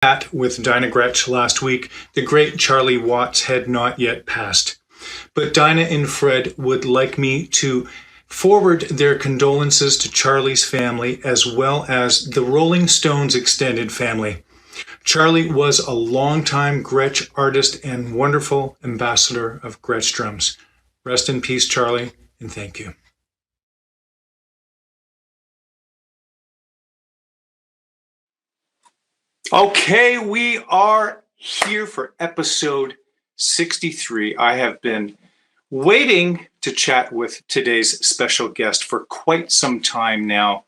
Chat with Dinah Gretch last week, the great Charlie Watts had not yet passed. But Dinah and Fred would like me to forward their condolences to Charlie's family as well as the Rolling Stones extended family. Charlie was a longtime Gretsch artist and wonderful ambassador of Gretsch drums. Rest in peace, Charlie, and thank you. Okay, we are here for episode 63. I have been waiting to chat with today's special guest for quite some time now,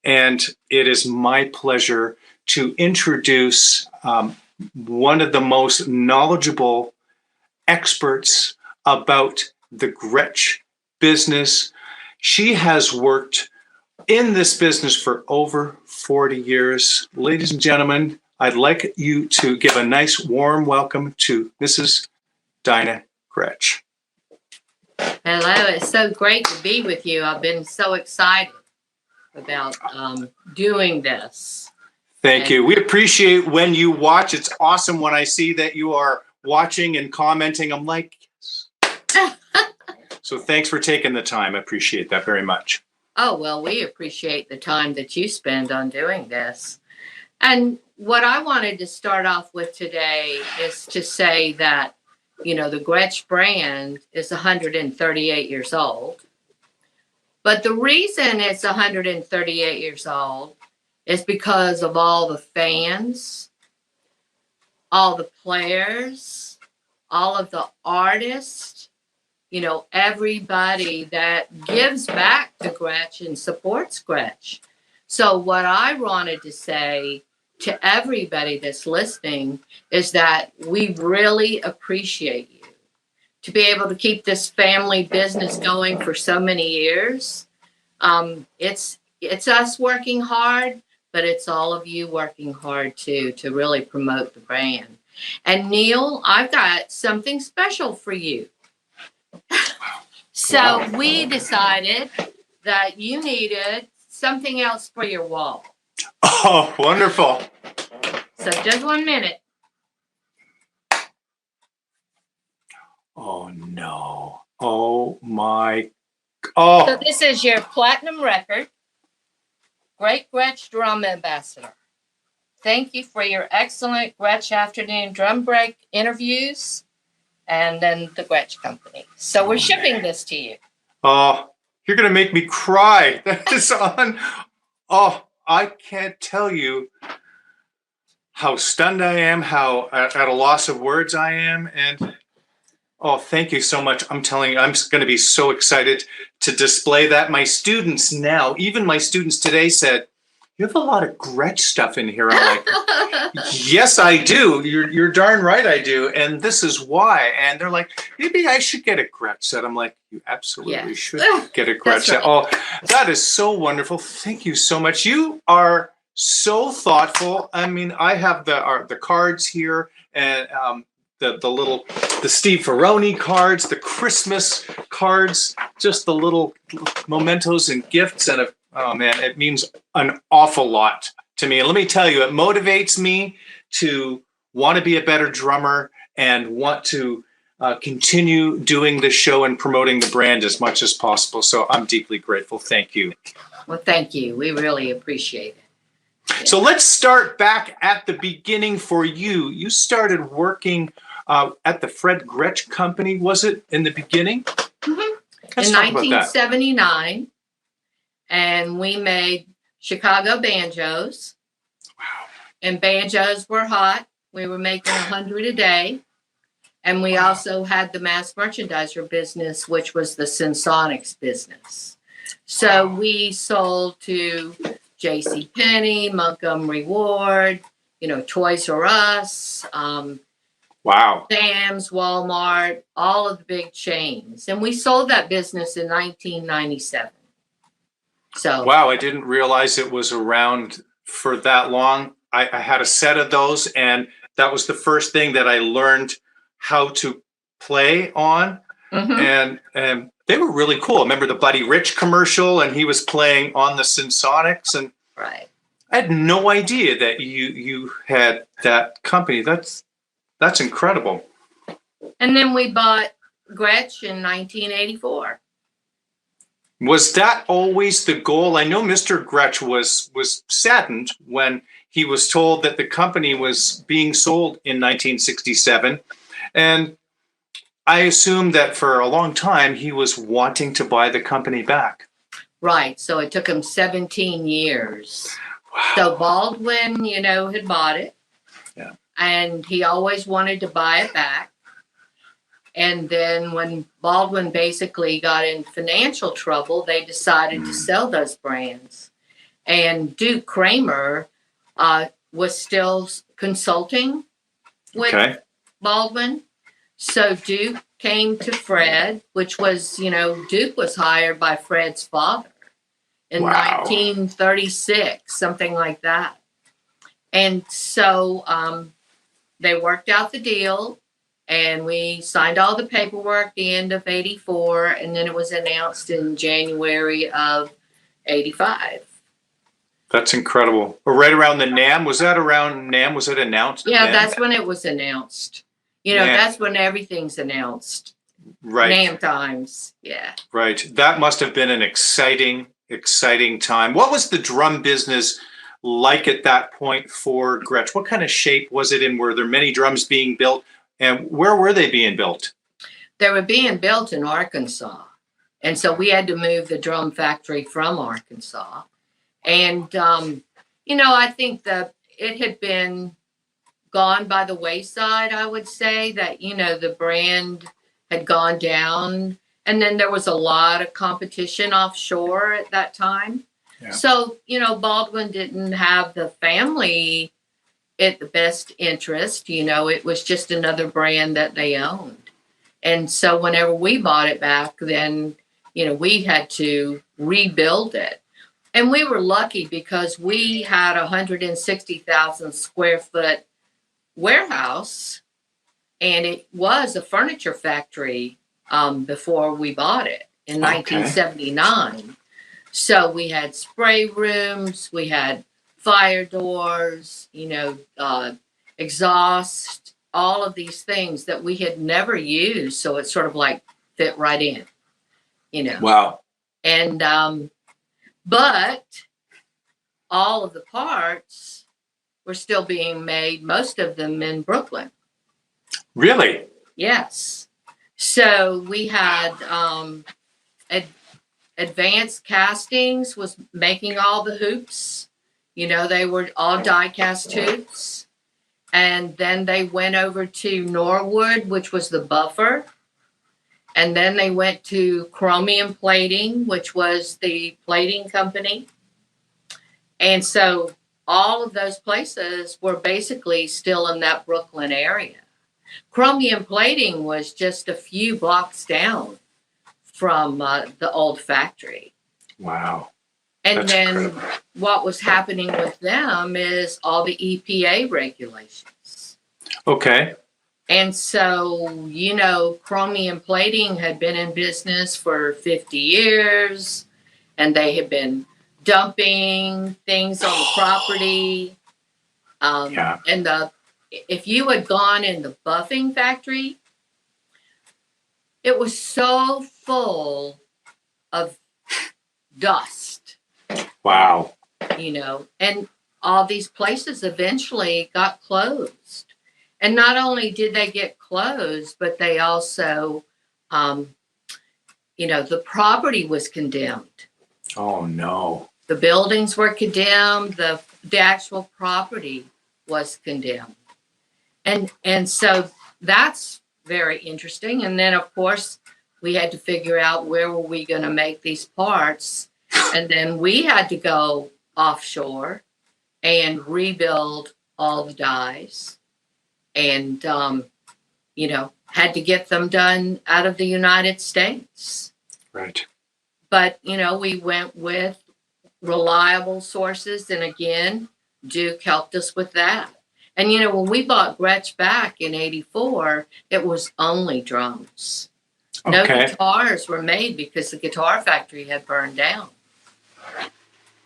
and it is my pleasure to introduce one of the most knowledgeable experts about the Gretsch business. She has worked in this business for over 40 years. Ladies and gentlemen, I'd like you to give a nice warm welcome to Mrs. Dinah Gretch. Hello, it's so great to be with you. I've been so excited about doing this. Thank you. We appreciate when you watch. It's awesome when I see that you are watching and commenting. I'm like, yes. So thanks for taking the time. I appreciate that very much. Oh, well, we appreciate the time that you spend on doing this. And what I wanted to start off with today is to say that, you know, the Gretsch brand is 138 years old. But the reason it's 138 years old is because of all the fans, all the players, all of the artists, you know, everybody that gives back to Gretsch and supports Gretsch. So what I wanted to say to everybody that's listening is that we really appreciate you to be able to keep this family business going for so many years. It's us working hard, but it's all of you working hard too to really promote the brand. And Neil, I've got something special for you. So we decided that you needed something else for your wall. Oh, wonderful. So just 1 minute. Oh, no. Oh, my. Oh. So this is your platinum record, Great Gretsch Drum Ambassador. Thank you for your excellent Gretsch Afternoon Drum Break interviews and then the Gretsch Company. So we're shipping this to you. Oh, you're going to make me cry. That is on. Oh, I can't tell you how stunned I am, how at a loss of words I am. And oh, thank you so much. I'm telling you, I'm going to be so excited to display that. My students now, even my students today said, you have a lot of Gretsch stuff in here. I'm like, yes, I do. You're darn right I do. And this is why. And they're like, maybe I should get a Gretsch set. I'm like, you absolutely should get a Gretsch set. Right. Oh, that is so wonderful. Thank you so much. You are so thoughtful. I mean, I have the cards here and the Steve Ferroni cards, the Christmas cards, just the little mementos and gifts. And oh man, it means an awful lot to me. And let me tell you, it motivates me to want to be a better drummer and want to continue doing this show and promoting the brand as much as possible. So I'm deeply grateful. Thank you. Well, thank you. We really appreciate it. Yeah. So let's start back at the beginning for you. You started working at the Fred Gretsch Company, was it, in the beginning? Mm-hmm. In 1979. And we made Chicago banjos. Wow. And banjos were hot. We were making 100 a day. And we also had the mass merchandiser business, which was the Sensonics business. So we sold to JCPenney, Montgomery Ward, you know, Toys R Us, Sam's, Walmart, all of the big chains. And we sold that business in 1997. So wow, I didn't realize it was around for that long. I had a set of those, and that was the first thing that I learned how to play on. Mm-hmm. And they were really cool. I remember the Buddy Rich commercial, and he was playing on the Sensonics, and right. I had no idea that you had that company. That's incredible. And then we bought Gretsch in 1984. Was that always the goal? I know Mr. Gretsch was saddened when he was told that the company was being sold in 1967, and I assume that for a long time he was wanting to buy the company back. Right. So it took him 17 years. Wow. So Baldwin, had bought it. Yeah. And he always wanted to buy it back. And then when Baldwin basically got in financial trouble, they decided to sell those brands. And Duke Kramer was still consulting with Baldwin. So Duke came to Fred, which was, Duke was hired by Fred's father in 1936, something like that. And so they worked out the deal. And we signed all the paperwork the end of 84, and then it was announced in January of 85. That's incredible. Or right around the NAM. Was that around NAM? Was it announced? Yeah, that's when it was announced. That's when everything's announced. Right. NAM times. Yeah. Right. That must have been an exciting time. What was the drum business like at that point for Gretsch? What kind of shape was it in? Were there many drums being built? And where were they being built? They were being built in Arkansas. And so we had to move the drum factory from Arkansas. And, I think that it had been gone by the wayside, I would say, that, the brand had gone down. And then there was a lot of competition offshore at that time. Yeah. So, Baldwin didn't have the family at the best interest. It was just another brand that they owned. And so whenever we bought it back, then, we had to rebuild it. And we were lucky because we had a 160,000 square foot warehouse, and it was a furniture factory before we bought it in 1979. So we had spray rooms, we had fire doors, exhaust, all of these things that we had never used. So it sort of like fit right in, Wow. And, but all of the parts were still being made, most of them in Brooklyn. Really? Yes. So we had Advanced Castings was making all the hoops. They were all die-cast hoops. And then they went over to Norwood, which was the buffer. And then they went to Chromium Plating, which was the plating company. And so all of those places were basically still in that Brooklyn area. Chromium Plating was just a few blocks down from the old factory. Wow. And That's then incredible. What was happening with them is all the EPA regulations. Okay. And so, Chromium Plating had been in business for 50 years, and they had been dumping things on the property. And if you had gone in the buffing factory, it was so full of dust. Wow. And all these places eventually got closed. And not only did they get closed, but they also, the property was condemned. Oh, no. The buildings were condemned. The actual property was condemned. And so that's very interesting. And then, of course, we had to figure out where were we going to make these parts. And then we had to go offshore and rebuild all the dies. And, had to get them done out of the United States. Right. But, we went with reliable sources. And again, Duke helped us with that. And, when we bought Gretsch back in 84, it was only drums. No guitars were made because the guitar factory had burned down.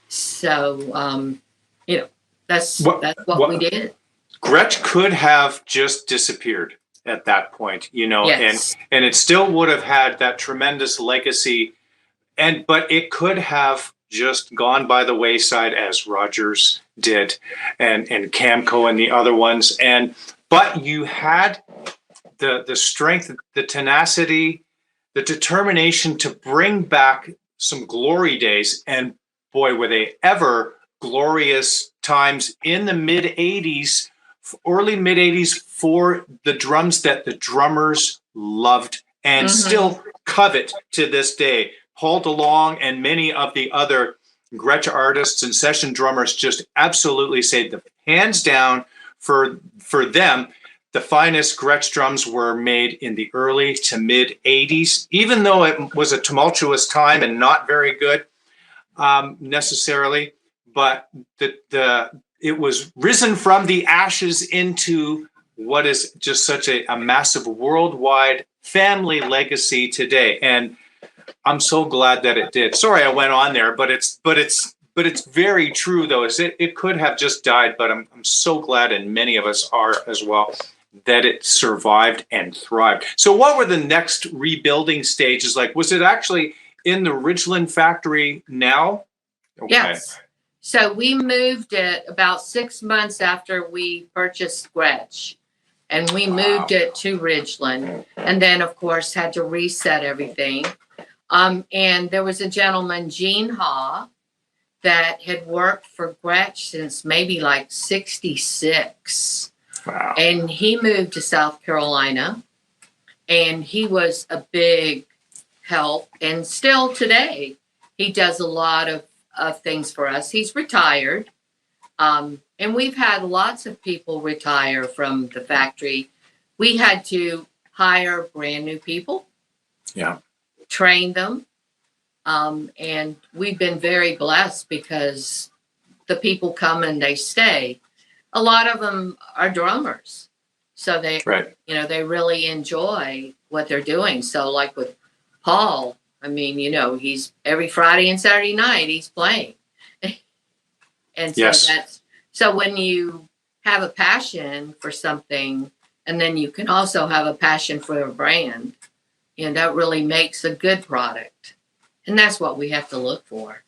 So, You know, that's what we did. Gretsch could have just disappeared at that point, Yes. and it still would have had that tremendous legacy, but it could have just gone by the wayside as Rogers did, and Camco and the other ones, but you had the strength, the tenacity, the determination to bring back some glory days, and boy, were they ever glorious times in the mid 80s, early mid 80s, for the drums that the drummers loved and still covet to this day. Paul DeLong and many of the other Gretsch artists and session drummers just absolutely say the hands down for them, the finest Gretsch drums were made in the early to mid 80s, even though it was a tumultuous time and not very good necessarily. But it was risen from the ashes into what is just such a massive worldwide family legacy today. And I'm so glad that it did. Sorry, I went on there, but it's very true though. It could have just died, but I'm so glad, and many of us are as well, that it survived and thrived. So what were the next rebuilding stages like? Was it actually in the Ridgeland factory now? Okay. Yes. So we moved it about 6 months after we purchased Gretsch, and we moved it to Ridgeland, and then of course had to reset everything. And there was a gentleman, Gene Haw, that had worked for Gretsch since maybe like 66. Wow. And he moved to South Carolina, and he was a big help. And still today, he does a lot of things for us. He's retired. And we've had lots of people retire from the factory. We had to hire brand new people. Yeah. Train them. And we've been very blessed because the people come and they stay. A lot of them are drummers. So they, they really enjoy what they're doing. So like with Paul, I mean, he's every Friday and Saturday night he's playing. And so so when you have a passion for something, and then you can also have a passion for a brand, that really makes a good product. And that's what we have to look for.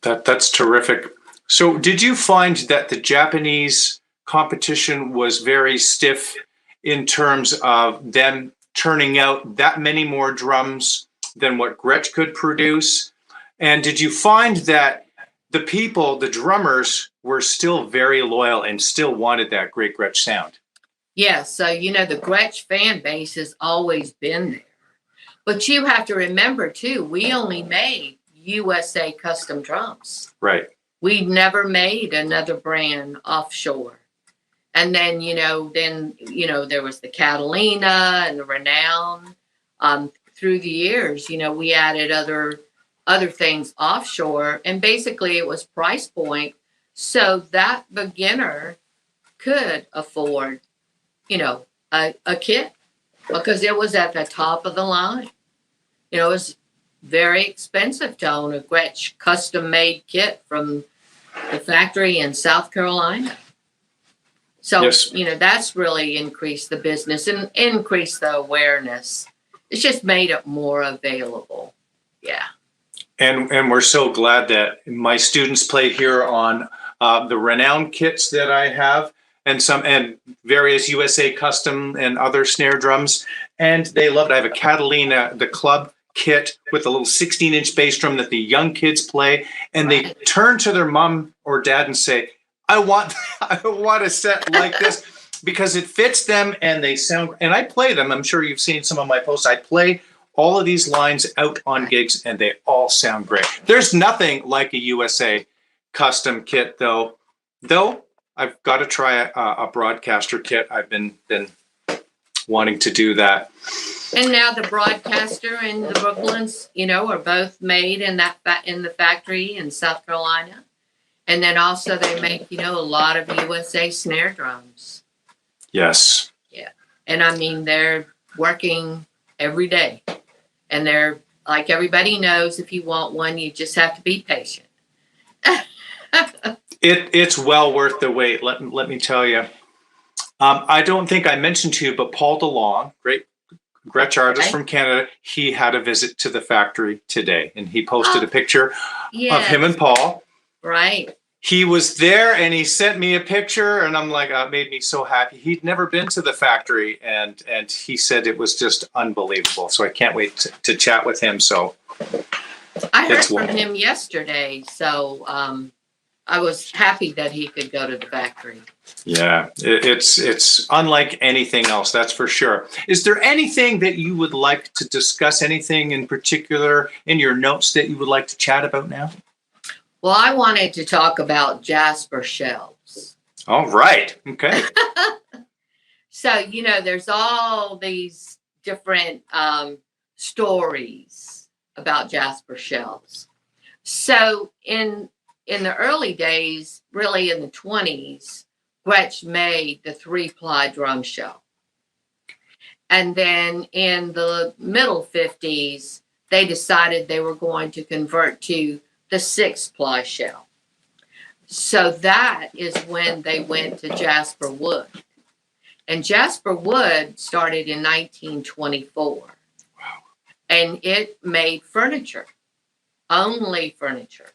That's terrific. So did you find that the Japanese competition was very stiff in terms of them turning out that many more drums than what Gretsch could produce? And did you find that the people, the drummers, were still very loyal and still wanted that great Gretsch sound? Yes. So, the Gretsch fan base has always been there. But you have to remember, too, we only made USA custom drums. Right. We never made another brand offshore. And then, there was the Catalina and the Renown. Through the years, we added other things offshore. And basically, it was price point. So that beginner could afford, a kit, because it was at the top of the line. It was very expensive to own a Gretsch custom-made kit from the factory in South Carolina. So, that's really increased the business and increased the awareness. It's just made it more available. Yeah. And we're so glad that my students play here on the Renown kits that I have, and various USA custom and other snare drums. And they loved it. I have a Catalina, the club kit with a little 16-inch bass drum that the young kids play, and they turn to their mom or dad and say, I want a set like this, because it fits them and they sound, and I play them. I'm sure you've seen some of my posts. I play all of these lines out on gigs and they all sound great. There's nothing like a USA custom kit though I've got to try a broadcaster kit. I've been wanting to do that. And now the broadcaster and the Brooklyns, are both made in the factory in South Carolina. And then also they make, a lot of USA snare drums. Yes. Yeah. And I mean, they're working every day. And they're, like everybody knows, if you want one, you just have to be patient. It's well worth the wait. Let me tell you. I don't think I mentioned to you, but Paul DeLong, great Gretsch artist from Canada, he had a visit to the factory today, and he posted a picture of him and Paul. Right. He was there, and he sent me a picture, and I'm like, it made me so happy. He'd never been to the factory, and he said it was just unbelievable. So I can't wait to chat with him. So I heard from him yesterday, so I was happy that he could go to the factory. Yeah, it's unlike anything else, that's for sure. Is there anything that you would like to discuss, anything in particular in your notes that you would like to chat about now? Well, I wanted to talk about Jasper shells. All right. Okay. So, there's all these different stories about Jasper shells. So in the early days, really in the 20s, Gretsch made the 3-ply drum shell. And then in the middle 50s, they decided they were going to convert to the 6-ply shell. So that is when they went to Jasper wood. And Jasper wood started in 1924. Wow. And it made furniture, only furniture.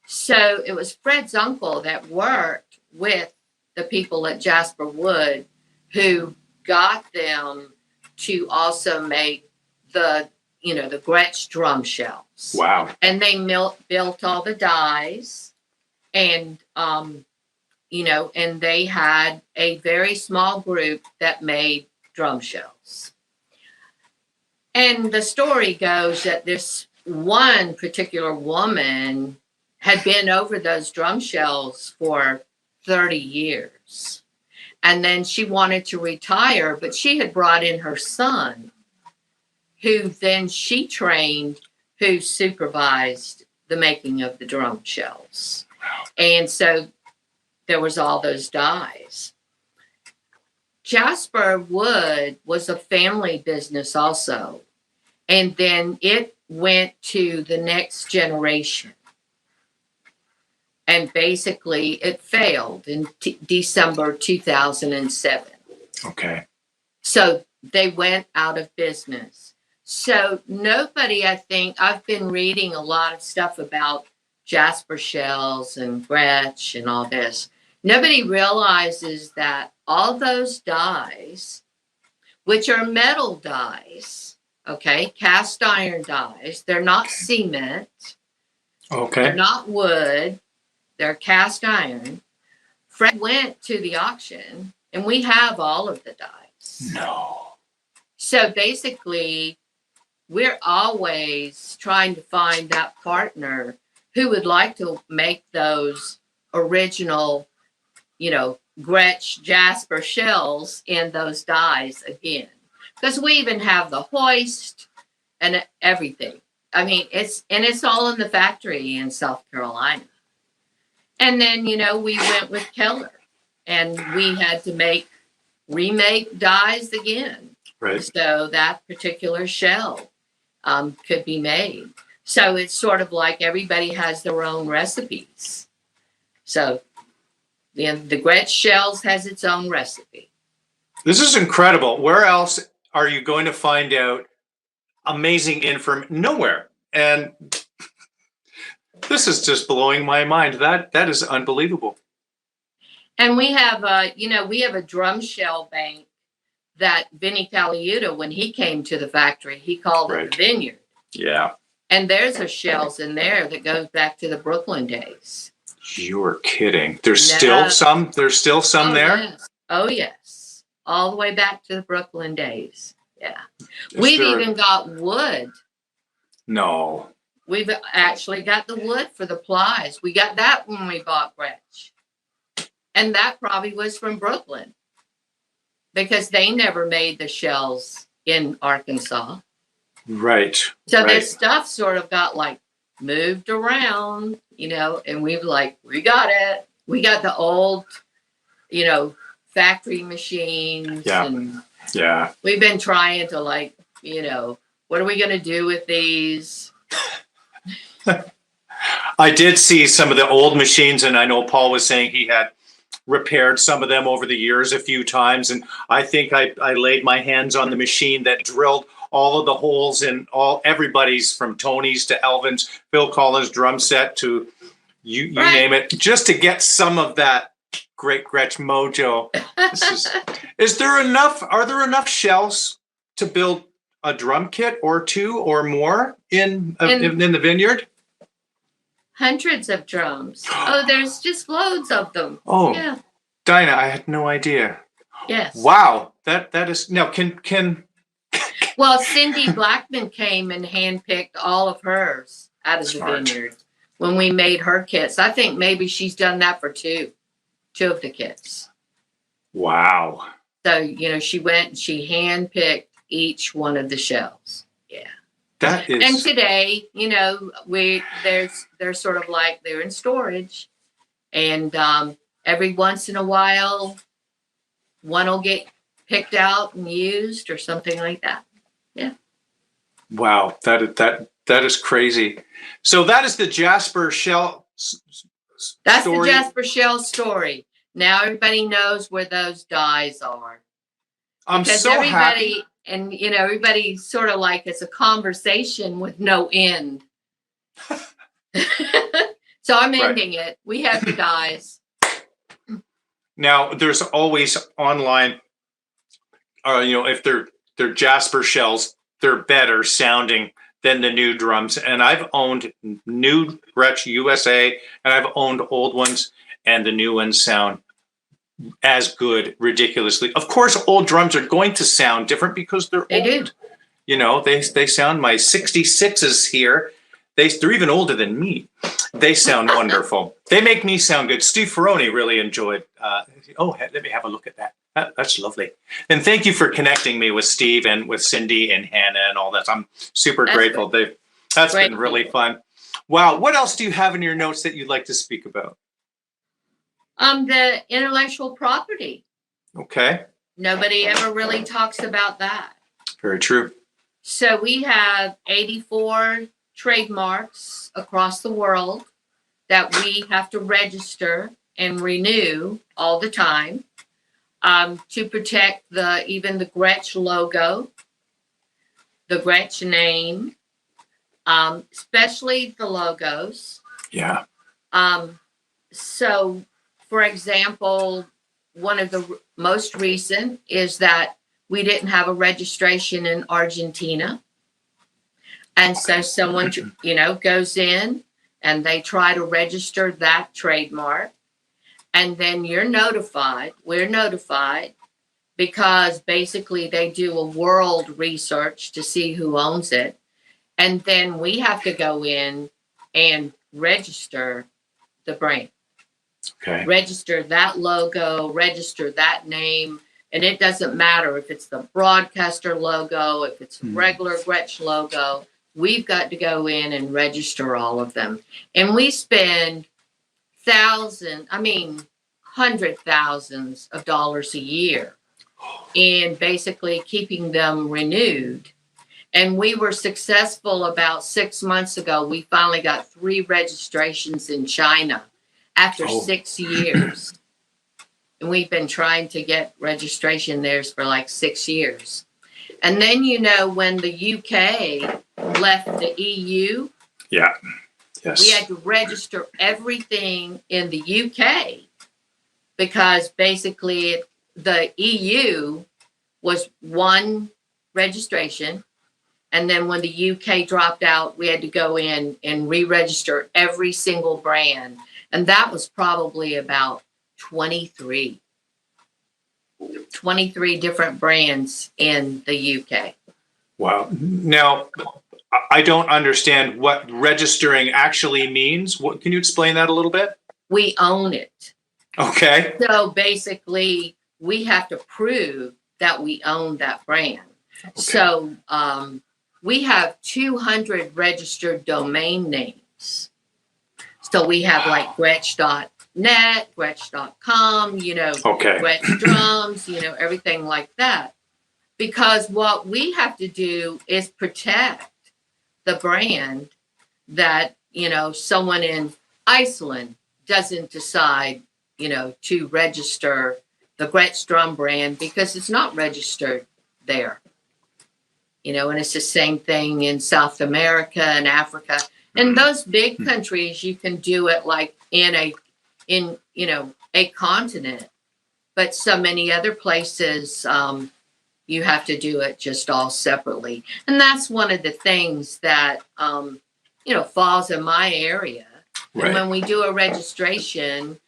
So it was Fred's uncle that worked with the people at Jasper Wood who got them to also make the Gretsch drum shells. Wow. And they built all the dies, and, and they had a very small group that made drum shells. And the story goes that this one particular woman had been over those drum shells for 30 years. And then she wanted to retire, but she had brought in her son, who then she trained, who supervised the making of the drum shells. And so there was all those dies. Jasper Wood was a family business also. And then it went to the next generation. And basically it failed in December 2007. Okay. So they went out of business. So nobody, I think, I've been reading a lot of stuff about Jasper shells and Gretsch and all this. Nobody realizes that all those dies, which are metal dies, okay, cast iron dies, they're not cement. Okay. They're not wood. They're cast iron. Fred went to the auction, and we have all of the dies. No. So basically, we're always trying to find that partner who would like to make those original, Gretsch Jasper shells in those dies again. Because we even have the hoist and everything. I mean, it's all in the factory in South Carolina. And then, we went with Keller, and we had to remake dies again. Right. So that particular shell could be made. So it's sort of like everybody has their own recipes. So the Gretsch shells has its own recipe. This is incredible. Where else are you going to find out amazing information? Nowhere. And this is just blowing my mind. That is unbelievable. And we have a drum shell bank that Vinnie Caliuta, when he came to the factory, he called it the Vineyard. Yeah. And there's a shells in there that goes back to the Brooklyn days. You're kidding. There's still some there? Yes. Oh, yes. All the way back to the Brooklyn days. Yeah. We've even got wood. No. We've actually got the wood for the plies. We got that when we bought Gretsch. And that probably was from Brooklyn, because they never made the shells in Arkansas. Right. So their stuff sort of got moved around, and we got it. We got the old, factory machines. Yeah. And yeah. We've been trying to what are we going to do with these? I did see some of the old machines, and I know Paul was saying he had repaired some of them over the years a few times. And I think I laid my hands on the machine that drilled all of the holes in everybody's, from Tony's to Elvin's, Phil Collins drum set to you Right. name it, just to get some of that great Gretsch mojo. Are there enough shells to build a drum kit or two or more in the vineyard? Hundreds of drums. Oh, there's just loads of them. Oh, yeah. Dinah, I had no idea. Yes. Wow, that is now can. Well, Cindy Blackman came and handpicked all of hers out of Smart. the vineyard when we made her kits. I think maybe she's done that for two of the kits. Wow. So, she went and she handpicked each one of the shells. Yeah. That is. And today, they're sort of like they're in storage, and every once in a while, one will get picked out and used or something like that. Yeah. Wow, that is crazy. So that is the Jasper shell. That's story. the Jasper shell story. Now everybody knows where those dies are. I'm Because so happy. And everybody sort of like it's a conversation with no end. So I'm ending it. We have the dies. Now there's always online. If they're Jasper shells, they're better sounding than the new drums. And I've owned new Gretsch USA, and I've owned old ones, and the new ones sound as good, ridiculously. Of course, old drums are going to sound different because they're old. They sound, my 66s here. They're even older than me. They sound wonderful. They make me sound good. Steve Ferroni really enjoyed. Let me have a look at that. That's lovely. And thank you for connecting me with Steve and with Cindy and Hannah and all that. I'm super grateful. That's been really fun. Wow. What else do you have in your notes that you'd like to speak about? The intellectual property. Okay. Nobody ever really talks about that. Very true. So we have 84 trademarks across the world that we have to register and renew all the time to protect even the Gretsch logo, the Gretsch name, especially the logos. Yeah. So, for example, one of the most recent is that we didn't have a registration in Argentina. And so someone, goes in and they try to register that trademark. And then we're notified, because basically they do a world research to see who owns it. And then we have to go in and register the brand. Okay. Register that logo, register that name. And it doesn't matter if it's the broadcaster logo, if it's a regular Gretsch logo. We've got to go in and register all of them. And we spend hundred thousands of dollars a year in basically keeping them renewed. And we were successful about 6 months ago. We finally got 3 registrations in China after 6 years. And we've been trying to get registration there for like 6 years. And then, when the UK left the EU, yeah, yes, we had to register everything in the UK because basically the EU was one registration. And then when the UK dropped out, we had to go in and re-register every single brand. And that was probably about 23 different brands in the UK. Wow. Now, I don't understand what registering actually means. Can you explain that a little bit? We own it. Okay. So basically, we have to prove that we own that brand. Okay. So we have 200 registered domain names. So we have like Gretsch.net, Gretsch.com, Gretsch drums, everything like that. Because what we have to do is protect the brand that, someone in Iceland doesn't decide, to register the Gretsch drum brand because it's not registered there. And it's the same thing in South America and Africa. In those big countries, you can do it like in a continent, but so many other places, you have to do it just all separately. And that's one of the things that, falls in my area. Right. And when we do a registration,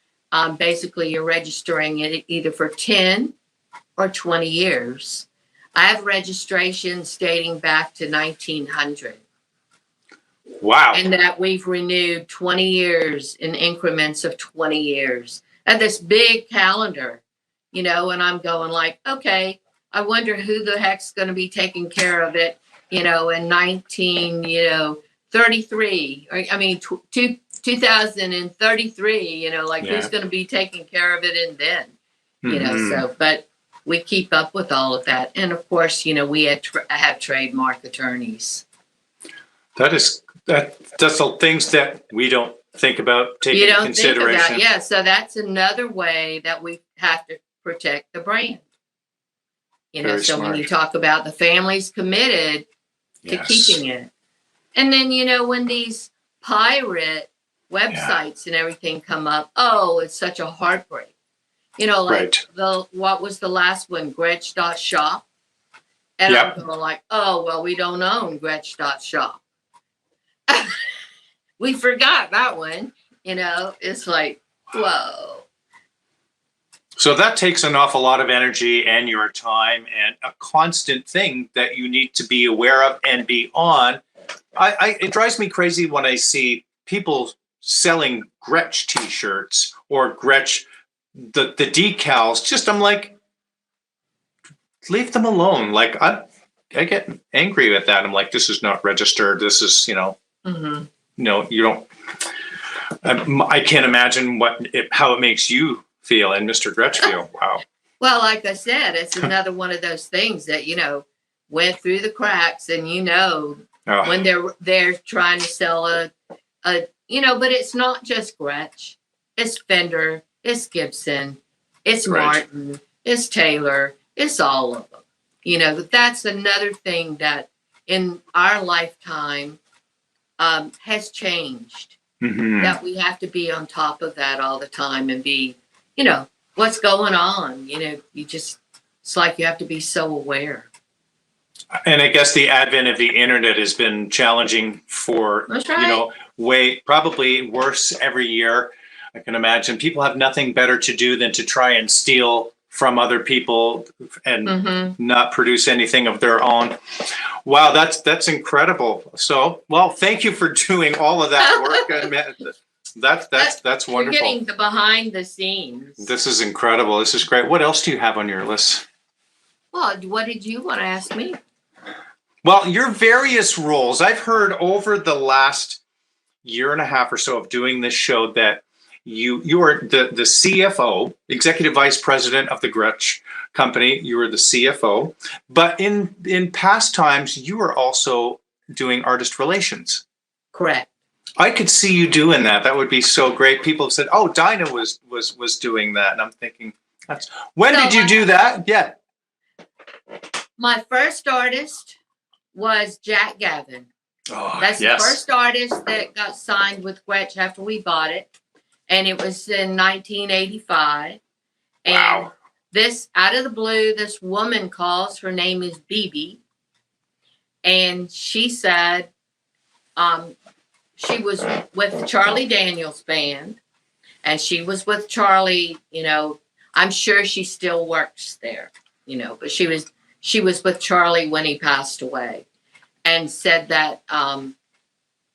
basically you're registering it either for 10 or 20 years. I have registrations dating back to 1900. Wow. And that we've renewed 20 years in increments of 20 years. And this big calendar, and I'm going like, okay, I wonder who the heck's going to be taking care of it, in 1933, or 2033, who's going to be taking care of it and then, but we keep up with all of that. And of course, we have trademark attorneys. That's the things that we don't think about taking into consideration. Think about, so that's another way that we have to protect the brand. Very so smart. when you talk about the family's committed to keeping it. And then, when these pirate websites and everything come up, it's such a heartbreak. What was the last one? Gretch.shop. And I'm going like, we don't own Gretch.shop. We forgot that one. It's like, whoa. So that takes an awful lot of energy and your time and a constant thing that you need to be aware of and be on. It drives me crazy when I see people selling Gretsch t-shirts or Gretsch, the decals. I'm like, leave them alone. Like I get angry at that. I'm like, this is not registered. This is, you don't, I can't imagine how it makes you feel and Mr. Gretsch feel. Wow. Well, like I said, it's another one of those things that, went through the cracks and, when they're trying to sell but it's not just Gretsch. It's Fender, it's Gibson, it's Martin, it's Taylor, it's all of them. That's another thing that in our lifetime has changed. That we have to be on top of that all the time and be, what's going on. It's like you have to be so aware. And I guess the advent of the internet has been challenging for, probably worse every year. I can imagine people have nothing better to do than to try and steal from other people and not produce anything of their own. Wow, that's incredible. So, well, thank you for doing all of that work. That's wonderful. You're getting the behind the scenes. This is incredible. This is great. What else do you have on your list? Well, what did you want to ask me? Well, your various roles. I've heard over the last year and a half or so of doing this show that you are the CFO, Executive Vice President of the Gretsch Company. You were the CFO. But in past times, you were also doing artist relations. Correct. I could see you doing that. That would be so great. People have said, "Oh, Dinah was doing that," and I'm thinking, when did you do that? Yeah. My first artist was Jack Gavin. Oh, that's the first artist that got signed with Gretsch after we bought it, and it was in 1985. Wow. And this, out of the blue, this woman calls. Her name is BB, and she said, she was with Charlie Daniels Band, and she was with Charlie, I'm sure she still works there, but she was with Charlie when he passed away, and said that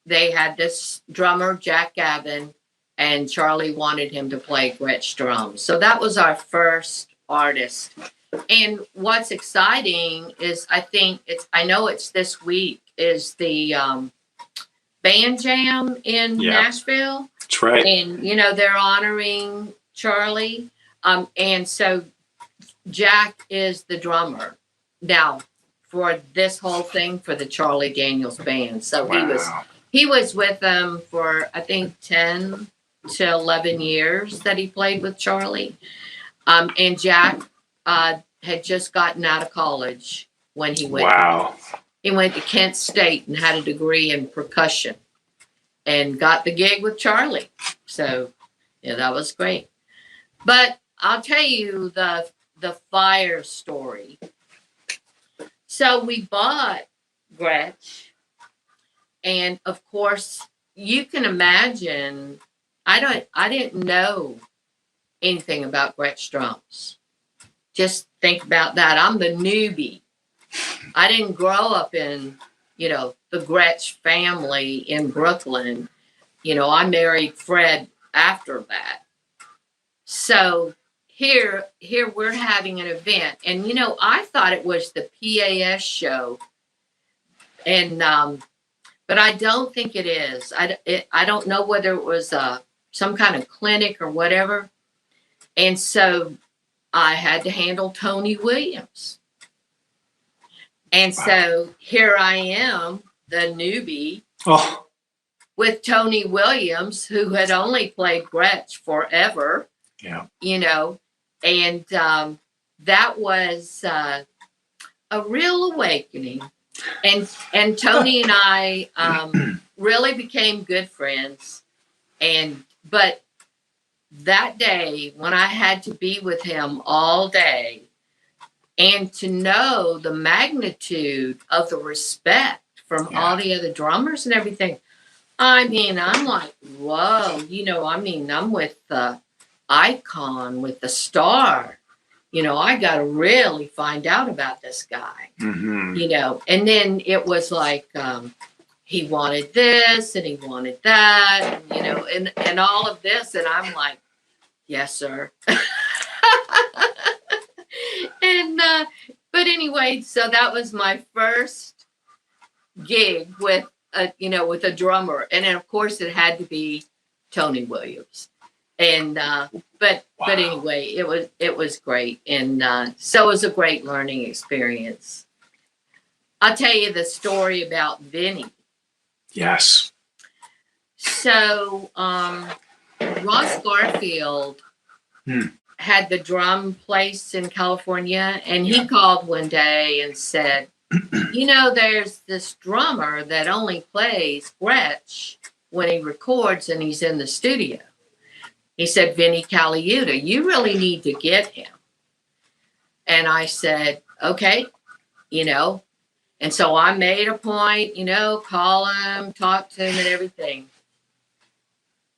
they had this drummer, Jack Gavin, and Charlie wanted him to play Gretsch drums. So that was our first artist. And what's exciting is I know it's this week, is the band jam in Nashville. That's right. And, they're honoring Charlie. And so Jack is the drummer now for this whole thing for the Charlie Daniels Band. So He was with them for, I think, 10 to 11 years that he played with Charlie. And Jack had just gotten out of college when he went. Wow. He went to Kent State and had a degree in percussion and got the gig with Charlie. So, yeah, that was great. But I'll tell you the fire story. So we bought Gretsch, and of course, you can imagine, I didn't know anything about Gretsch drums. Just think about that. I'm the newbie. I didn't grow up in, the Gretsch family in Brooklyn. I married Fred after that. So here we're having an event, and I thought it was the PAS show, and but I don't think it is. I don't know whether it was some kind of clinic or whatever, and so I had to handle Tony Williams. And so here I am, the newbie, with Tony Williams, who had only played Gretsch forever. Yeah. And that was a real awakening. And Tony and I really became good friends. But that day, when I had to be with him all day, and to know the magnitude of the respect from all the other drummers and everything, I mean, I'm like, whoa, I'm with the icon, with the star. I got to really find out about this guy, and then it was like, he wanted this and he wanted that, and all of this. And I'm like, yes, sir. And, but anyway, so that was my first gig with a drummer. And then of course it had to be Tony Williams. And, but anyway, it was great. And, so it was a great learning experience. I'll tell you the story about Vinny. Yes. So, Ross Garfield had the drum place in California, and he called one day and said, there's this drummer that only plays Gretsch when he records and he's in the studio. He said, Vinny Caliuta, you really need to get him. And I said, okay, and so I made a point, call him, talk to him and everything.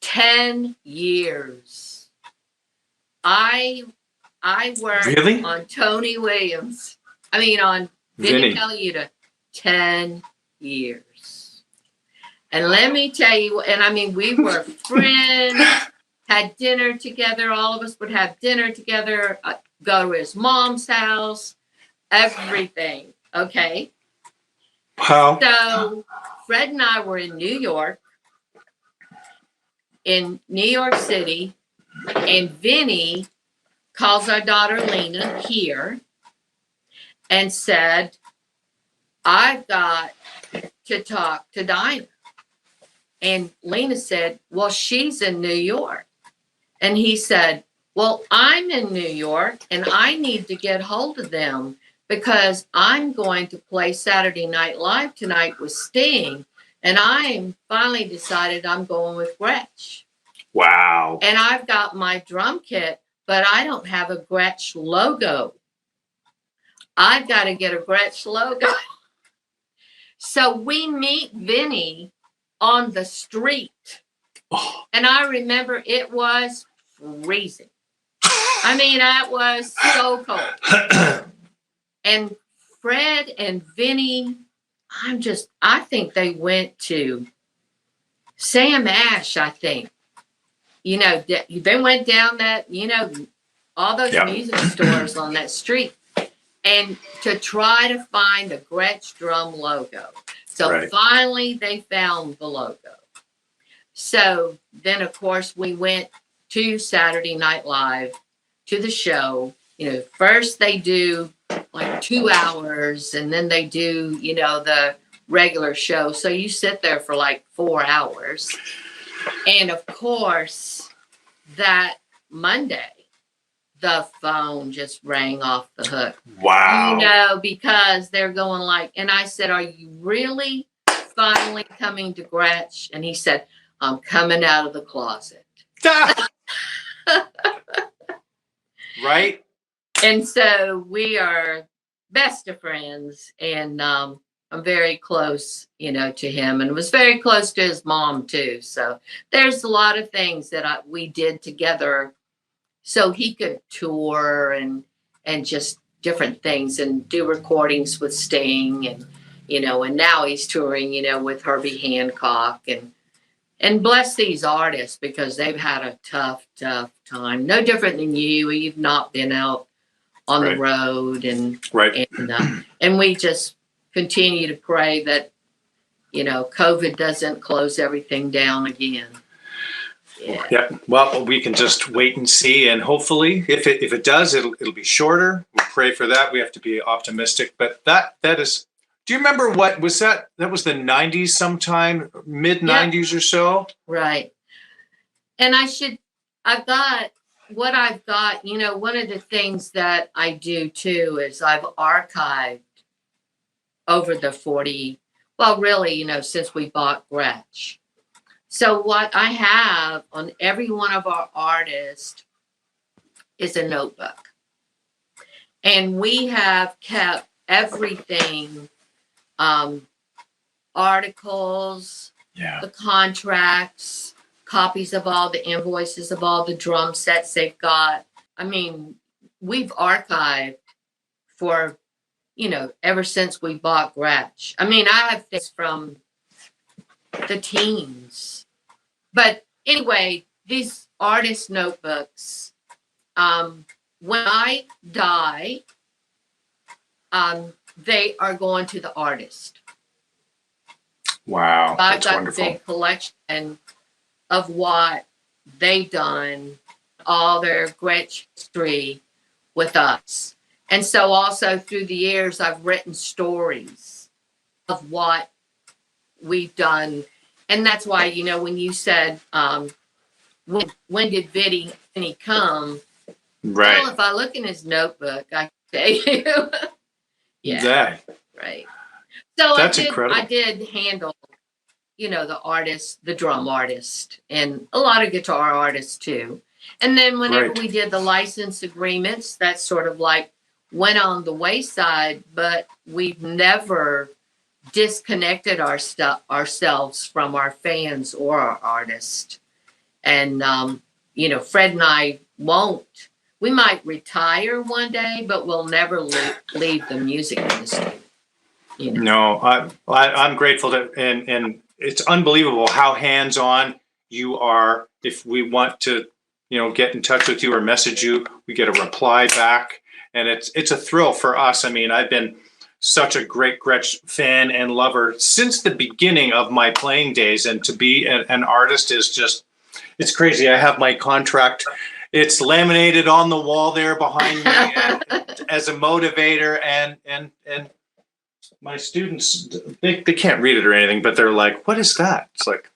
10 years. I worked on Tony Williams. On Vinny Caliuta, 10 years. And let me tell you, we were friends, had dinner together. All of us would have dinner together, go to his mom's house, everything. Okay. Wow. So Fred and I were in New York City, and Vinny calls our daughter Lena here and said, I've got to talk to Dinah. And Lena said, well, she's in New York. And he said, well, I'm in New York and I need to get hold of them because I'm going to play Saturday Night Live tonight with Sting. And I'm finally decided I'm going with Gretsch. Wow. And I've got my drum kit, but I don't have a Gretsch logo. I've got to get a Gretsch logo. So we meet Vinny on the street. Oh. And I remember it was freezing. That was so cold. And Fred and Vinny, I think they went to Sam Ash, I think. They went down that, all those music stores on that street, and to try to find a Gretsch drum logo. So finally they found the logo. So then, of course, we went to Saturday Night Live, to the show. First they do like 2 hours, and then they do, the regular show. So you sit there for like 4 hours. And of course, that Monday, the phone just rang off the hook. Wow. Because they're going like, and I said, are you really finally coming to Gretsch? And he said, I'm coming out of the closet. Right? And so we are best of friends. And I'm very close, to him, and was very close to his mom too. So there's a lot of things that we did together so he could tour and just different things and do recordings with Sting and and now he's touring with Herbie Hancock and bless these artists because they've had a tough time, no different than you've not been out on the road and we just continue to pray that COVID doesn't close everything down again. Yeah. Well, we can just wait and see, and hopefully, if it does, it'll be shorter. We'll pray for that. We have to be optimistic. But that is. Do you remember what was that? That was the '90s, sometime mid '90s or so. Right. And I've got. One of the things that I do too is I've archived over the 40. Well, really, since we bought Gretsch. So what I have on every one of our artists is a notebook. And we have kept everything, articles, the contracts, copies of all the invoices of all the drum sets they've got. I mean, we've archived for, ever since we bought Gretsch. I mean, I have things from the teens. But anyway, these artist notebooks, when I die, they are going to the artist. Wow, I've that's got wonderful. a big collection of what they've done, all their Gretsch history with us. And so also through the years, I've written stories of what we've done. And that's why, when you said, when did Vinny come? Right. Well, if I look in his notebook, I can tell you. Yeah. Right. So That's incredible. I did handle, the artist, the drum artist, and a lot of guitar artists too. And then whenever we did the license agreements, that sort of like went on the wayside, but we've never disconnected ourselves from our fans or our artists. And, Fred and I won't. We might retire one day, but we'll never leave the music industry. No, I'm grateful to, and it's unbelievable how hands-on you are. If we want to, get in touch with you or message you, we get a reply back, and it's a thrill for us. I mean, I've been such a great Gretsch fan and lover since the beginning of my playing days, and to be an artist is just, it's crazy. I have my contract. It's laminated on the wall there behind me and, as a motivator, and my students, they can't read it or anything, but they're like, what is that? It's like,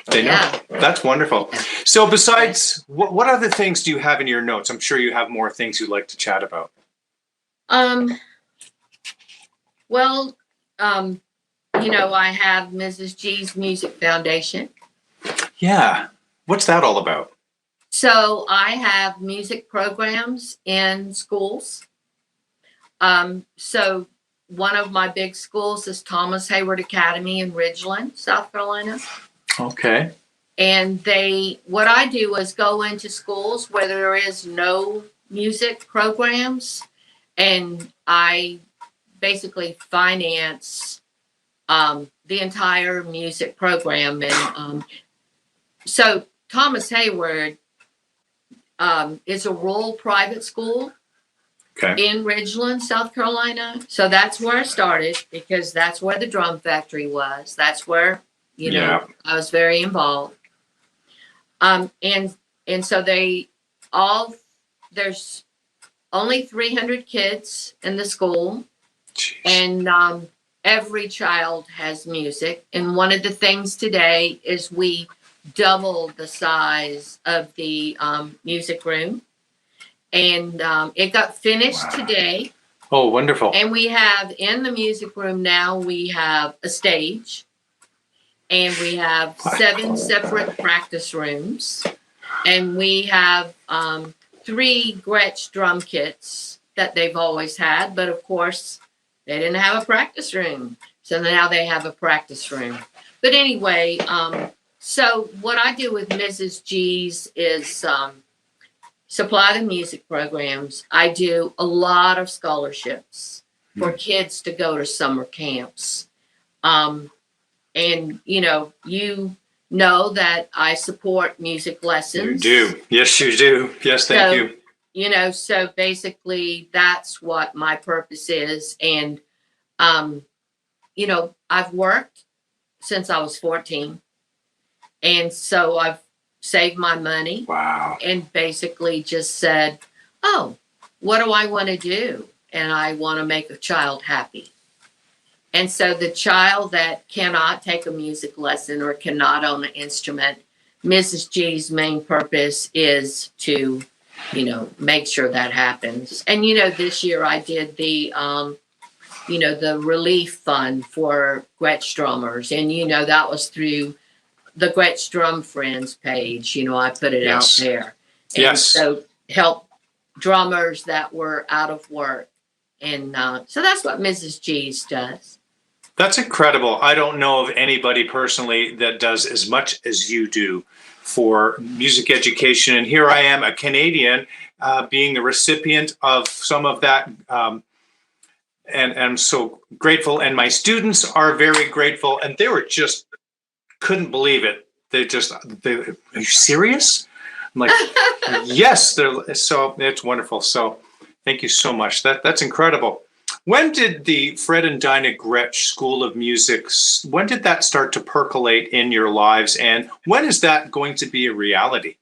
they know. That's wonderful. So besides, what other things do you have in your notes? I'm sure you have more things you'd like to chat about. Well, I have Mrs. G's Music Foundation. Yeah. What's that all about? So I have music programs in schools. So one of my big schools is Thomas Hayward Academy in Ridgeland, South Carolina. Okay. And what I do is go into schools where there is no music programs, and I basically finance the entire music program. And so Thomas Hayward is a rural private school in Ridgeland, South Carolina. So that's where I started, because that's where the drum factory was. That's where, I was very involved. And so there's only 300 kids in the school. Jeez. And every child has music. And one of the things today is we doubled the size of the music room. And it got finished today. Oh, wonderful. And we have in the music room now, we have a stage. And we have 7 separate practice rooms. And we have 3 Gretsch drum kits that they've always had. But of course, they didn't have a practice room. So now they have a practice room. But anyway, so what I do with Mrs. G's is supply the music programs. I do a lot of scholarships for kids to go to summer camps. And, you know that I support music lessons. You do. Yes, you do. Yes, thank you. So basically that's what my purpose is. And, I've worked since I was 14. And so I've saved my money. Wow. And basically just said, oh, what do I want to do? And I want to make a child happy. And so the child that cannot take a music lesson or cannot own an instrument, Mrs. G's main purpose is to, make sure that happens. And, this year I did the relief fund for Gretsch drummers. And, that was through the Gretsch Drum Friends page. I put it out there. And so help drummers that were out of work. And so that's what Mrs. G's does. That's incredible. I don't know of anybody personally that does as much as you do for music education. And here I am, a Canadian, being the recipient of some of that. And I'm so grateful. And my students are very grateful. And they were just, couldn't believe it. Are you serious? I'm like, yes. So it's wonderful. So thank you so much. That's incredible. When did the Fred and Dinah Gretch School of Music, when did that start to percolate in your lives? And when is that going to be a reality?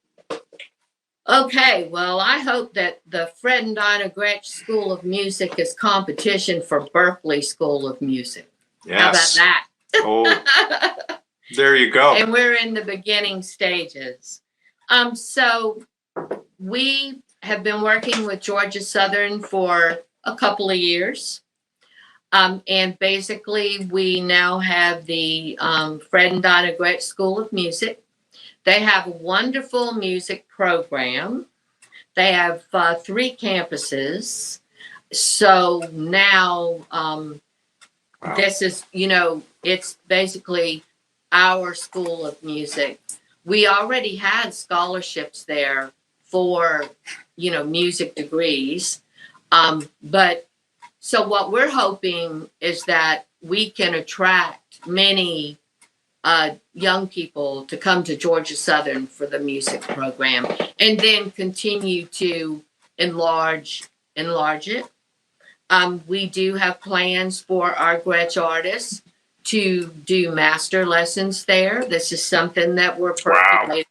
Okay, well, I hope that the Fred and Dinah Gretch School of Music is competition for Berkeley School of Music. Yes. How about that? Oh, there you go. And we're in the beginning stages. So we have been working with Georgia Southern for a couple of years. And basically, we now have the Fred and Dinah Gretch School of Music. They have a wonderful music program. They have 3 campuses. So now wow. This is, it's basically our school of music. We already had scholarships there for, music degrees. But so what we're hoping is that we can attract many young people to come to Georgia Southern for the music program and then continue to enlarge it. We do have plans for our Gretsch artists to do master lessons there. This is something that we're percolating.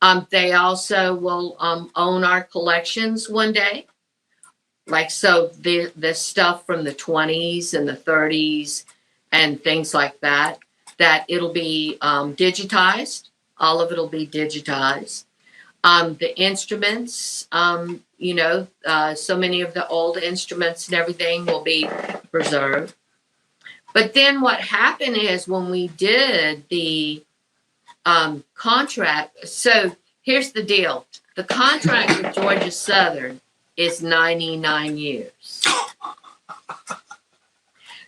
Wow. They also will own our collections one day. Like, so the stuff from the 20s and the 30s and things like that it'll be digitized. All of it will be digitized. The instruments, so many of the old instruments and everything will be preserved. But then what happened is when we did the contract, so here's the deal. The contract with Georgia Southern is 99 years.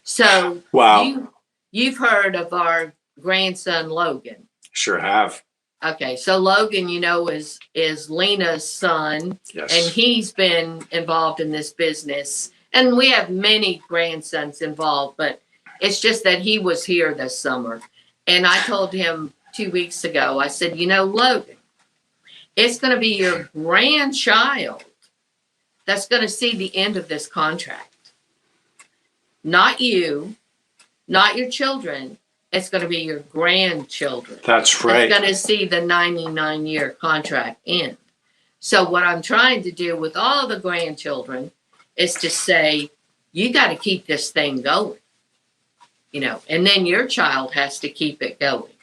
So wow. You've heard of our grandson, Logan. Sure have. Okay, so Logan, is Lena's son. Yes. And he's been involved in this business. And we have many grandsons involved, but it's just that he was here this summer. And I told him 2 weeks ago, I said, Logan, it's going to be your grandchild that's going to see the end of this contract. Not you. Not your children. It's going to be your grandchildren. That's right. It's going to see the 99-year contract end. So what I'm trying to do with all the grandchildren is to say, you got to keep this thing going. and then your child has to keep it going.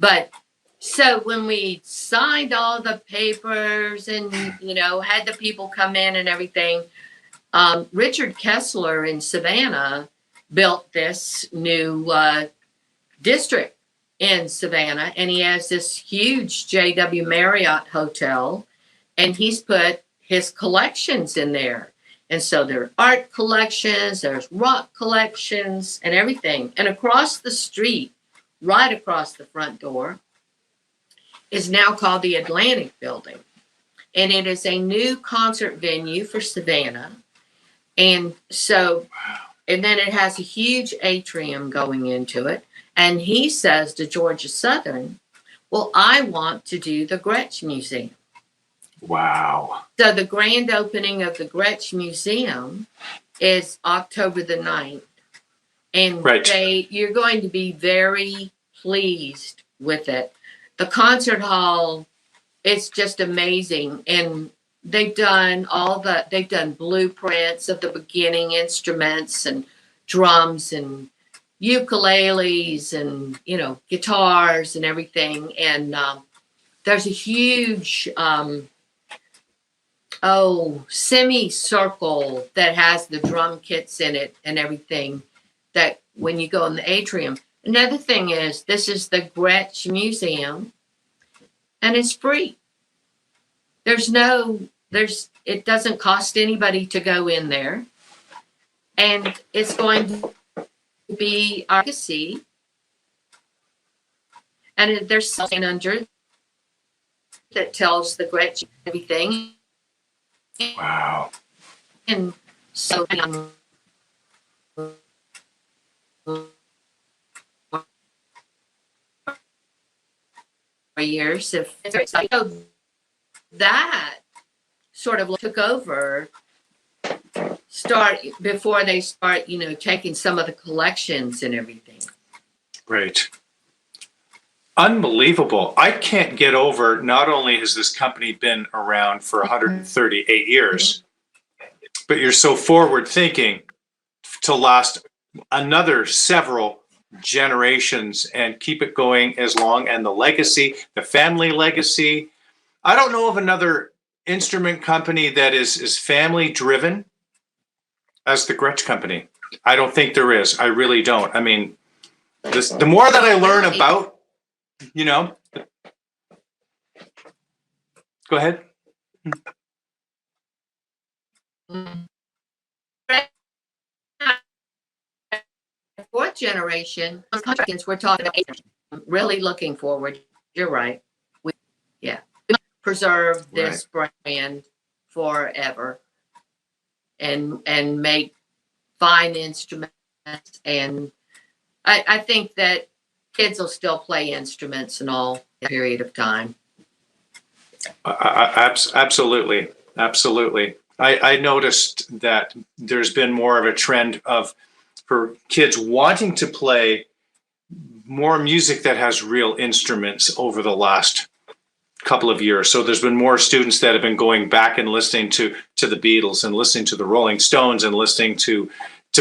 But so when we signed all the papers and, had the people come in and everything, Richard Kessler in Savannah built this new district in Savannah, and he has this huge JW Marriott hotel, and he's put his collections in there. And so there are art collections, there's rock collections and everything. And across the street, right across the front door, is now called the Atlantic Building. And it is a new concert venue for Savannah. And so, and then it has a huge atrium going into it. And he says to Georgia Southern, well, I want to do the Gretch Museum. Wow. So the grand opening of the Gretch Museum is October the 9th. And right. You're going to be very pleased with it. The concert hall, it's just amazing. And they've done blueprints of the beginning instruments and drums and ukuleles and, guitars and everything. And there's a huge semicircle that has the drum kits in it and everything that when you go in the atrium. Another thing is, this is the Gretch Museum, and it's free. It doesn't cost anybody to go in there. And it's going to be our legacy. And there's something under that tells the Gretch everything. Wow. And so years, if that sort of took over before they start taking some of the collections and everything. Great. Unbelievable. I can't get over, not only has this company been around for 138 years, but you're so forward thinking to last another several generations and keep it going as long, and the legacy, the family legacy. I don't know of another instrument company that is family driven as the Gretsch Company. I don't think there is. I really don't. I mean, the more that I learn about, go ahead. Fourth generation, we're talking about really looking forward. You're right. We preserve this brand forever and make fine instruments. And I think that kids will still play instruments and all period of time. Absolutely. Absolutely. I noticed that there's been more of a trend for kids wanting to play more music that has real instruments over the last couple of years. So there's been more students that have been going back and listening to the Beatles and listening to the Rolling Stones and listening to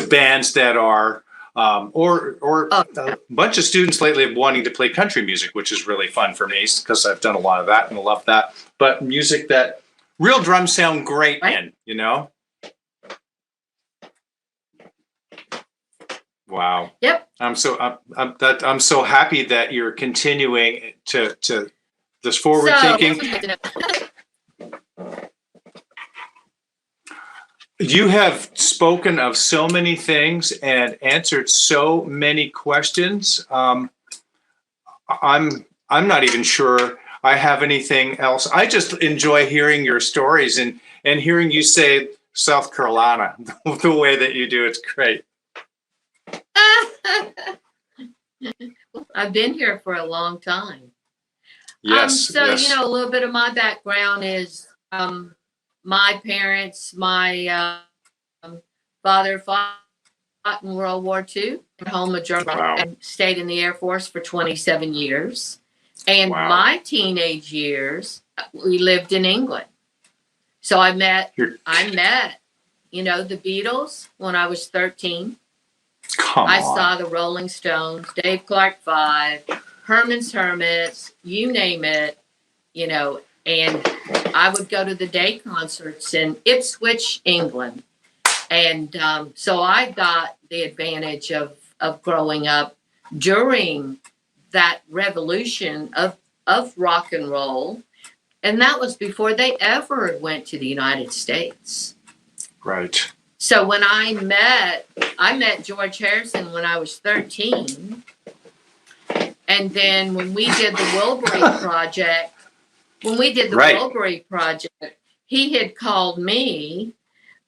bands that are a bunch of students lately have wanting to play country music, which is really fun for me because I've done a lot of that and I love that. But music that real drums sound great in, Wow. Yep. I'm so happy that you're continuing to this forward thinking. You have spoken of so many things and answered so many questions. I'm not even sure I have anything else. I just enjoy hearing your stories and hearing you say South Carolina the way that you do. It's great. I've been here for a long time. Yes. Yes. A little bit of my background is my parents, my father fought in World War II at home in Germany and stayed in the Air Force for 27 years. And my teenage years, we lived in England. So I met, the Beatles when I was 13. Come I on. saw the Rolling Stones, Dave Clark Five, Herman's Hermits, you name it, you know, and I would go to the day concerts in Ipswich, England. And so I got the advantage of growing up during that revolution of rock and roll. And that was before they ever went to the United States. Right. So when I met George Harrison when I was 13. And then when we did the Wilbury project, he had called me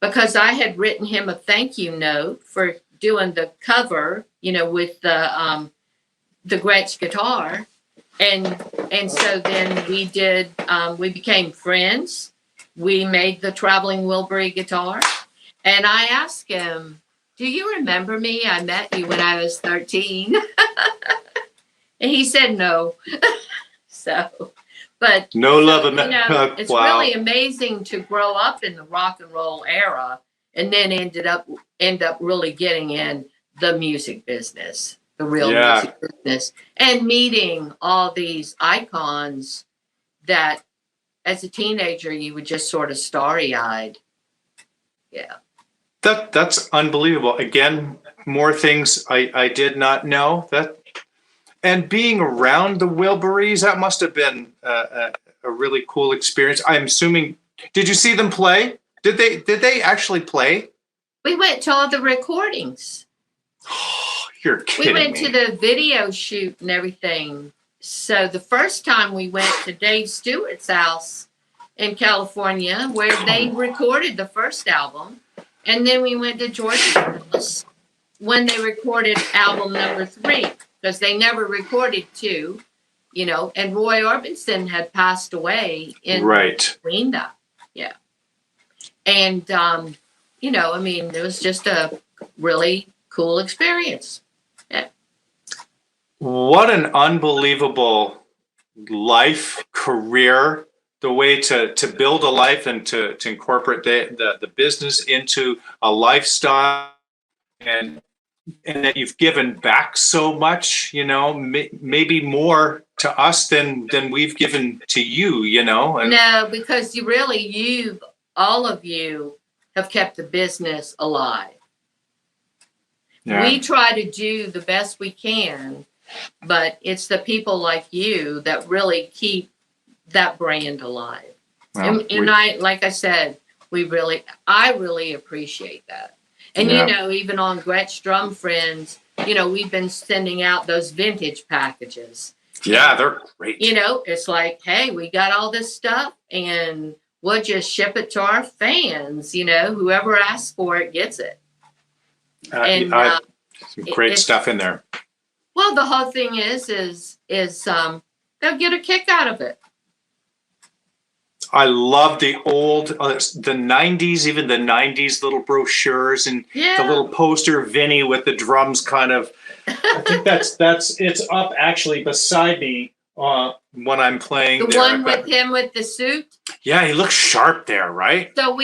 because I had written him a thank you note for doing the cover, you know, with the Gretsch guitar. And so then we became friends. We made the traveling Wilbury guitar. And I asked him, do you remember me? I met you when I was 13. And he said no. So, but No love, you know, it's wow. really amazing to grow up in the rock and roll era and then end up really getting in the music business, the real music business, and meeting all these icons that as a teenager you would just sort of starry-eyed. Yeah. That's unbelievable. Again, more things I did not know. And being around the Wilburys, that must have been a really cool experience. I'm assuming. Did you see them play? Did they actually play? We went to all the recordings. You're kidding me. We went to the video shoot and everything. So the first time we went to Dave Stewart's house in California, where they recorded the first album, and then we went to George's house when they recorded album number 3. Because they never recorded 2, you know, and Roy Orbison had passed away in between that. Yeah. And, you know, I mean, it was just a really cool experience. Yeah. What an unbelievable life, career, the way to build a life and to incorporate the business into a lifestyle, and that you've given back so much, you know, maybe more to us than we've given to you, you know. And no, because all of you have kept the business alive. yeah. We try to do the best we can, but it's the people like you that really keep that brand alive. Well, and I, like I said, I really appreciate that. And, you know, even on Gretsch Drum Friends, you know, we've been sending out those vintage packages. Yeah, they're great. You know, it's like, hey, we got all this stuff and we'll just ship it to our fans. You know, whoever asks for it gets it. Some great stuff in there. Well, the whole thing is they'll get a kick out of it. I love the old, the 90s, even the 90s little brochures and the little poster Vinny with the drums kind of. I think it's up actually beside me when I'm playing. The one with him with the suit? Yeah, he looks sharp there, right? So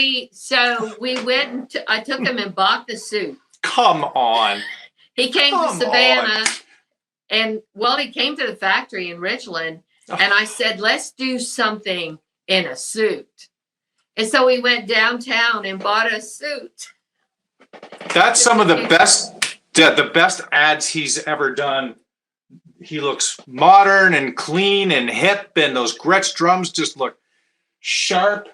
we went I took him and bought the suit. Come on. He came to Savannah and, well, he came to the factory in Richland and I said, let's do something in a suit. And so we went downtown and bought a suit. That's some of the best ads he's ever done. He looks modern and clean and hip, and those Gretsch drums just look sharp.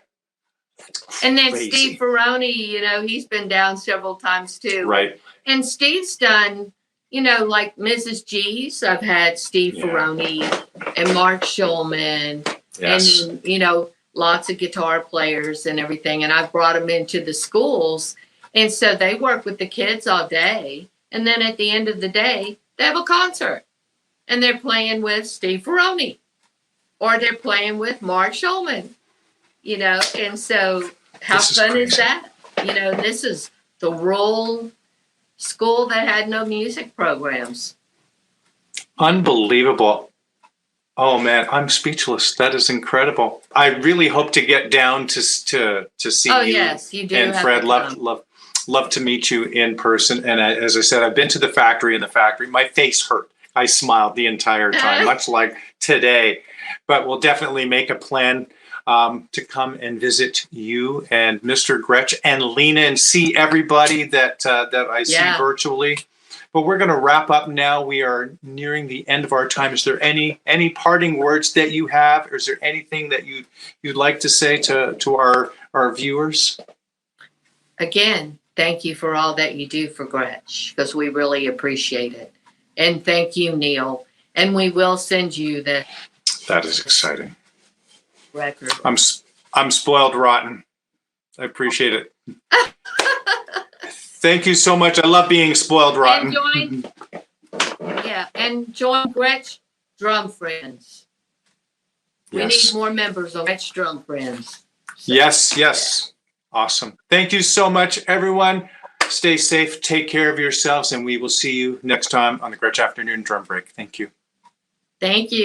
And then Steve Ferroni, you know, he's been down several times too. Right. And Steve's done, you know, like Mrs. G's. I've had Steve Ferroni and Mark Schulman. Yes. And, you know, lots of guitar players and everything. And I've brought them into the schools. And so they work with the kids all day. And then at the end of the day, they have a concert. And they're playing with Steve Ferroni. Or they're playing with Mark Schulman. You know, and so how fun is that? You know, this is the rural school that had no music programs. Unbelievable. Oh man, I'm speechless. That is incredible. I really hope to get down to see Oh, you yes, you do and have Fred. to Love come. love love to meet you in person. And as I said, I've been to the factory. In the factory, my face hurt. I smiled the entire time, much like today. But we'll definitely make a plan to come and visit you and Mr. Gretch and Lena and see everybody that I see Yeah. virtually. But we're going to wrap up now. We are nearing the end of our time. Is there any parting words that you have? Or is there anything that you'd like to say to our viewers? Again, thank you for all that you do for Gretsch, because we really appreciate it. And thank you, Neil. And we will send you the That is exciting. record. I'm spoiled rotten. I appreciate it. Thank you so much. I love being spoiled rotten. And join Gretsch Drum Friends. We Yes. need more members of Gretsch Drum Friends. So, Yes. Awesome. Thank you so much, everyone. Stay safe. Take care of yourselves, and we will see you next time on the Gretsch Afternoon Drum Break. Thank you. Thank you.